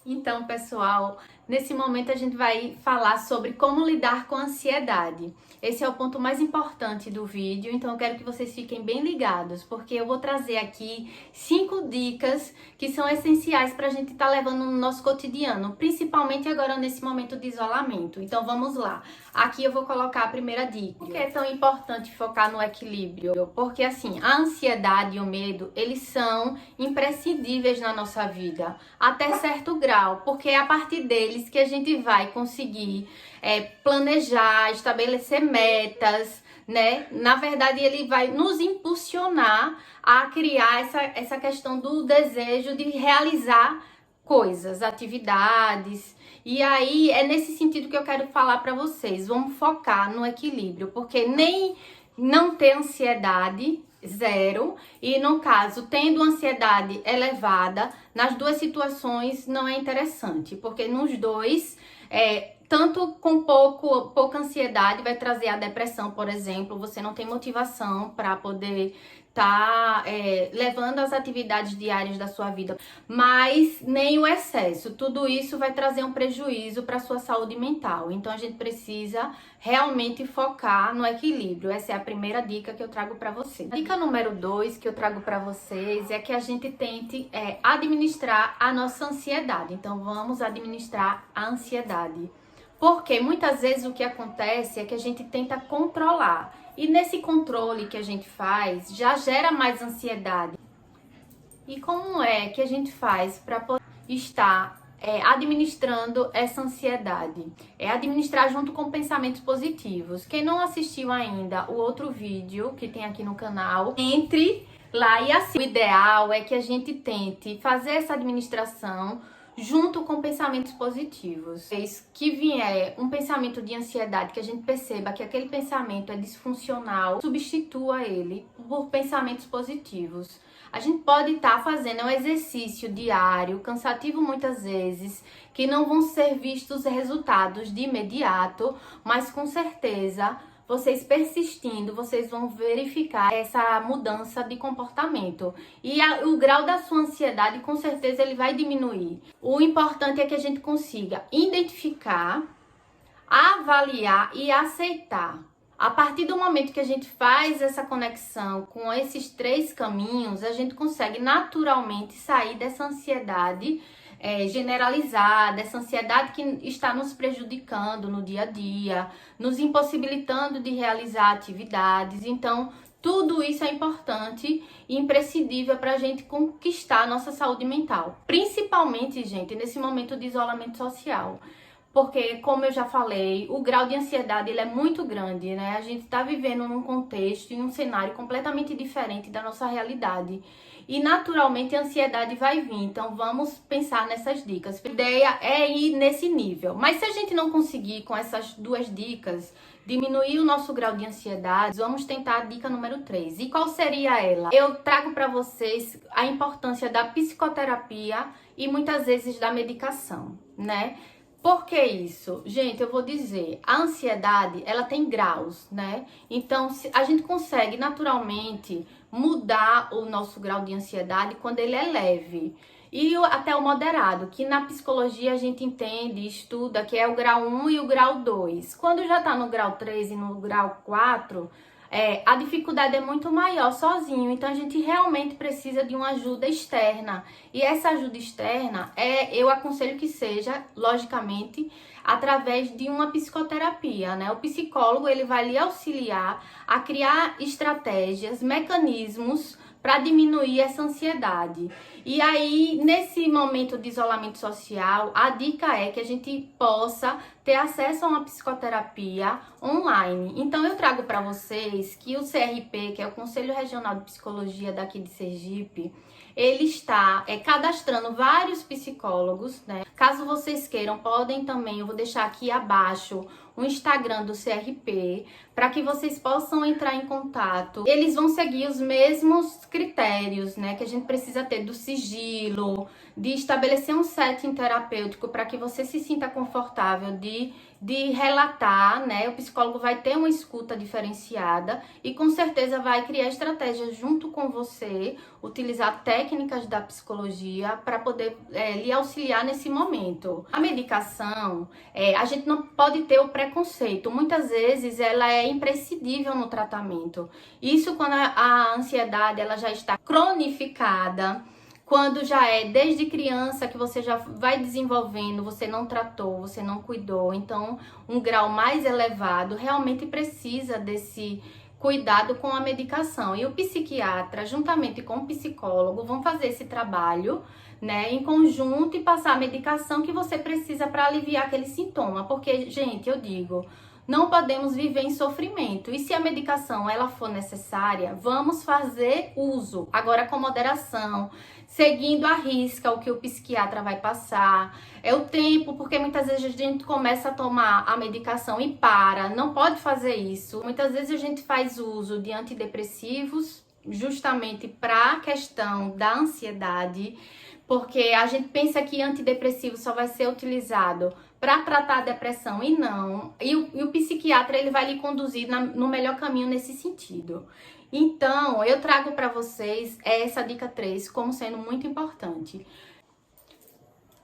Então, pessoal, nesse momento a gente vai falar sobre como lidar com a ansiedade. Esse é o ponto mais importante do vídeo, então eu quero que vocês fiquem bem ligados, porque eu vou trazer aqui 5 dicas que são essenciais para a gente estar levando no nosso cotidiano, principalmente agora nesse momento de isolamento. Então vamos lá. Aqui eu vou colocar a primeira dica. Por que é tão importante focar no equilíbrio? Porque assim, a ansiedade e o medo, eles são imprescindíveis na nossa vida, até certo grau, porque é a partir deles que a gente vai conseguir planejar, estabelecer metas, né? Na verdade, ele vai nos impulsionar a criar essa questão do desejo de realizar coisas, atividades. E aí, é nesse sentido que eu quero falar para vocês. Vamos focar no equilíbrio, porque nem não ter ansiedade, zero, e no caso, tendo ansiedade elevada, nas duas situações não é interessante, porque nos dois, tanto com pouca ansiedade vai trazer a depressão, por exemplo, você não tem motivação para poder tá levando as atividades diárias da sua vida, mas nem o excesso. Tudo isso vai trazer um prejuízo para a sua saúde mental. Então a gente precisa realmente focar no equilíbrio. Essa é a primeira dica que eu trago para vocês. Dica número 2 que eu trago para vocês é que a gente tente administrar a nossa ansiedade. Então vamos administrar a ansiedade. Porque muitas vezes o que acontece é que a gente tenta controlar. E nesse controle que a gente faz, já gera mais ansiedade. E como é que a gente faz para poder estar administrando essa ansiedade? É administrar junto com pensamentos positivos. Quem não assistiu ainda o outro vídeo que tem aqui no canal, entre lá e assista. O ideal é que a gente tente fazer essa administração junto com pensamentos positivos. Que vier um pensamento de ansiedade, que a gente perceba que aquele pensamento é disfuncional, substitua ele por pensamentos positivos. A gente pode estar fazendo um exercício diário, cansativo muitas vezes, que não vão ser vistos resultados de imediato, mas com certeza vocês persistindo, vocês vão verificar essa mudança de comportamento. E o grau da sua ansiedade, com certeza, ele vai diminuir. O importante é que a gente consiga identificar, avaliar e aceitar. A partir do momento que a gente faz essa conexão com esses 3 caminhos, a gente consegue naturalmente sair dessa ansiedade generalizada, essa ansiedade que está nos prejudicando no dia a dia, nos impossibilitando de realizar atividades. Então, tudo isso é importante e imprescindível para a gente conquistar a nossa saúde mental. Principalmente, gente, nesse momento de isolamento social. Porque, como eu já falei, o grau de ansiedade ele é muito grande, né? A gente está vivendo num contexto e um cenário completamente diferente da nossa realidade. E, naturalmente, a ansiedade vai vir. Então, vamos pensar nessas dicas. A ideia é ir nesse nível. Mas se a gente não conseguir, com essas 2 dicas, diminuir o nosso grau de ansiedade, vamos tentar a dica número 3. E qual seria ela? Eu trago para vocês a importância da psicoterapia e, muitas vezes, da medicação, né? Por que isso? Gente, eu vou dizer, a ansiedade, ela tem graus, né? Então, a gente consegue naturalmente mudar o nosso grau de ansiedade quando ele é leve. E até o moderado, que na psicologia a gente entende, estuda, que é o grau 1 e o grau 2. Quando já tá no grau 3 e no grau 4... a dificuldade é muito maior sozinho, então a gente realmente precisa de uma ajuda externa. E essa ajuda externa, eu aconselho que seja, logicamente, através de uma psicoterapia, né? O psicólogo, ele vai lhe auxiliar a criar estratégias, mecanismos para diminuir essa ansiedade. E aí, nesse momento de isolamento social, a dica é que a gente possa ter acesso a uma psicoterapia online. Então, eu trago para vocês que o CRP, que é o Conselho Regional de Psicologia daqui de Sergipe, ele está cadastrando vários psicólogos, né? Caso vocês queiram, podem também, eu vou deixar aqui abaixo o Instagram do CRP, para que vocês possam entrar em contato. Eles vão seguir os mesmos critérios, né, que a gente precisa ter do sigilo, de estabelecer um setting terapêutico para que você se sinta confortável de relatar, né? O psicólogo vai ter uma escuta diferenciada e com certeza vai criar estratégias junto com você, utilizar técnicas da psicologia para poder lhe auxiliar nesse momento. A medicação, a gente não pode ter o preconceito. Muitas vezes ela é imprescindível no tratamento. Isso quando a ansiedade ela já está cronificada, quando já é desde criança que você já vai desenvolvendo, você não tratou, você não cuidou, então um grau mais elevado realmente precisa desse cuidado com a medicação. E o psiquiatra, juntamente com o psicólogo, vão fazer esse trabalho, né, em conjunto e passar a medicação que você precisa para aliviar aquele sintoma. Porque, gente, eu digo, não podemos viver em sofrimento. E se a medicação ela for necessária, vamos fazer uso. Agora com moderação, seguindo à risca o que o psiquiatra vai passar. É o tempo, porque muitas vezes a gente começa a tomar a medicação e para. Não pode fazer isso. Muitas vezes a gente faz uso de antidepressivos justamente para a questão da ansiedade, porque a gente pensa que antidepressivo só vai ser utilizado para tratar a depressão e não. E o psiquiatra ele vai lhe conduzir no melhor caminho nesse sentido. Então, eu trago para vocês essa dica 3 como sendo muito importante.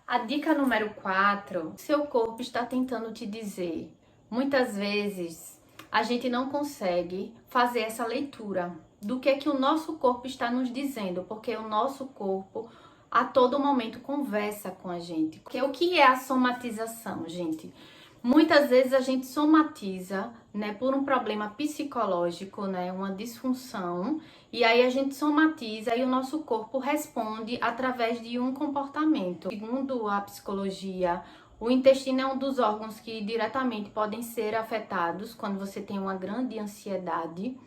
A dica número 4, seu corpo está tentando te dizer. Muitas vezes a gente não consegue fazer essa leitura do que o nosso corpo está nos dizendo, porque o nosso corpo a todo momento conversa com a gente. Porque o que é a somatização, gente? Muitas vezes a gente somatiza, né, por um problema psicológico, né, uma disfunção, e aí a gente somatiza e o nosso corpo responde através de um comportamento. Segundo a psicologia, o intestino é um dos órgãos que diretamente podem ser afetados quando você tem uma grande ansiedade.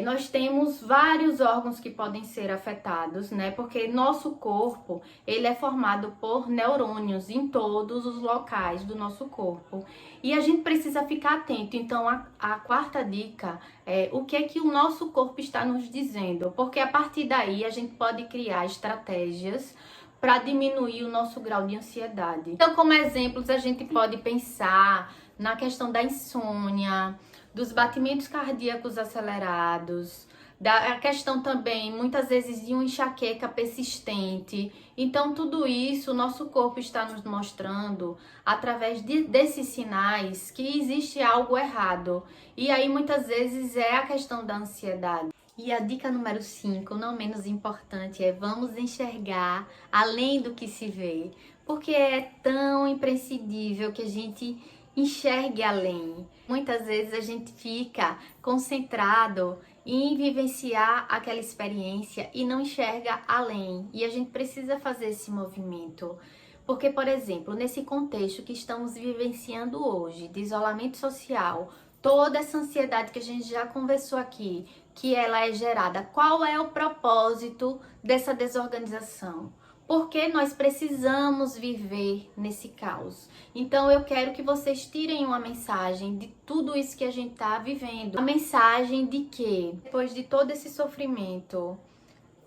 Nós temos vários órgãos que podem ser afetados, né? Porque nosso corpo, ele é formado por neurônios em todos os locais do nosso corpo. E a gente precisa ficar atento. Então, a quarta dica é o que o nosso corpo está nos dizendo. Porque a partir daí, a gente pode criar estratégias para diminuir o nosso grau de ansiedade. Então, como exemplos, a gente pode pensar na questão da insônia, dos batimentos cardíacos acelerados, da questão também, muitas vezes, de uma enxaqueca persistente. Então, tudo isso, o nosso corpo está nos mostrando, através desses sinais, que existe algo errado. E aí, muitas vezes, é a questão da ansiedade. E a dica número 5, não menos importante, é vamos enxergar além do que se vê. Porque é tão imprescindível que a gente enxergue além. Muitas vezes a gente fica concentrado em vivenciar aquela experiência e não enxerga além. E a gente precisa fazer esse movimento. Porque, por exemplo, nesse contexto que estamos vivenciando hoje, de isolamento social, toda essa ansiedade que a gente já conversou aqui, que ela é gerada, qual é o propósito dessa desorganização? Porque nós precisamos viver nesse caos. Então eu quero que vocês tirem uma mensagem de tudo isso que a gente está vivendo. A mensagem de que, depois de todo esse sofrimento,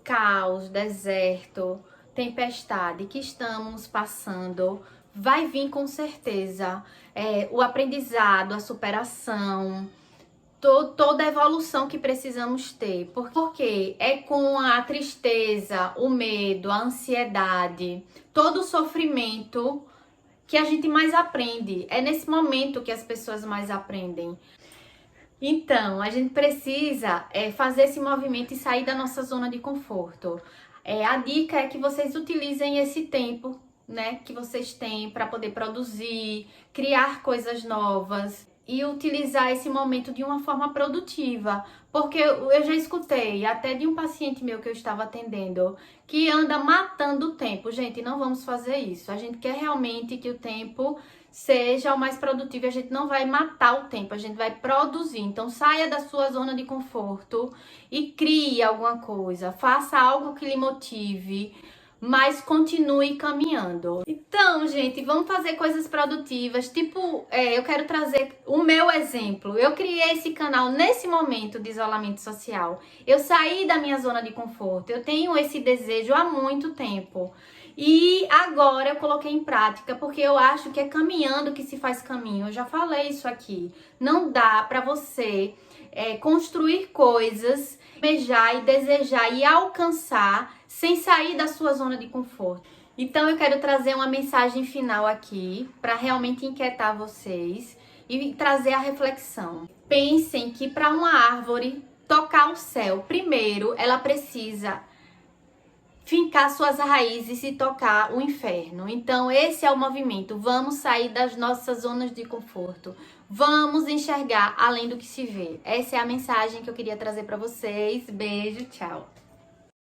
caos, deserto, tempestade que estamos passando, vai vir com certeza o aprendizado, a superação, toda a evolução que precisamos ter. Porque é com a tristeza, o medo, a ansiedade, todo o sofrimento que a gente mais aprende. É nesse momento que as pessoas mais aprendem. Então, a gente precisa fazer esse movimento e sair da nossa zona de conforto. A dica é que vocês utilizem esse tempo, né, que vocês têm para poder produzir, criar coisas novas e utilizar esse momento de uma forma produtiva. Porque eu já escutei até de um paciente meu que eu estava atendendo que anda matando o tempo. Gente, não vamos fazer isso. A gente quer realmente que o tempo seja o mais produtivo. A gente não vai matar o tempo, a gente vai produzir. Então saia da sua zona de conforto e crie alguma coisa. Faça algo que lhe motive. mas continue caminhando. Então, gente, vamos fazer coisas produtivas. Tipo, eu quero trazer o meu exemplo. Eu criei esse canal nesse momento de isolamento social. Eu saí da minha zona de conforto. Eu tenho esse desejo há muito tempo. E agora eu coloquei em prática, porque eu acho que é caminhando que se faz caminho. Eu já falei isso aqui. Não dá pra você construir coisas, almejar e desejar e alcançar sem sair da sua zona de conforto. Então eu quero trazer uma mensagem final aqui para realmente inquietar vocês e trazer a reflexão. Pensem que para uma árvore tocar o céu, primeiro ela precisa fincar suas raízes e tocar o inferno. Então esse é o movimento. Vamos sair das nossas zonas de conforto. Vamos enxergar além do que se vê. Essa é a mensagem que eu queria trazer para vocês. Beijo, tchau.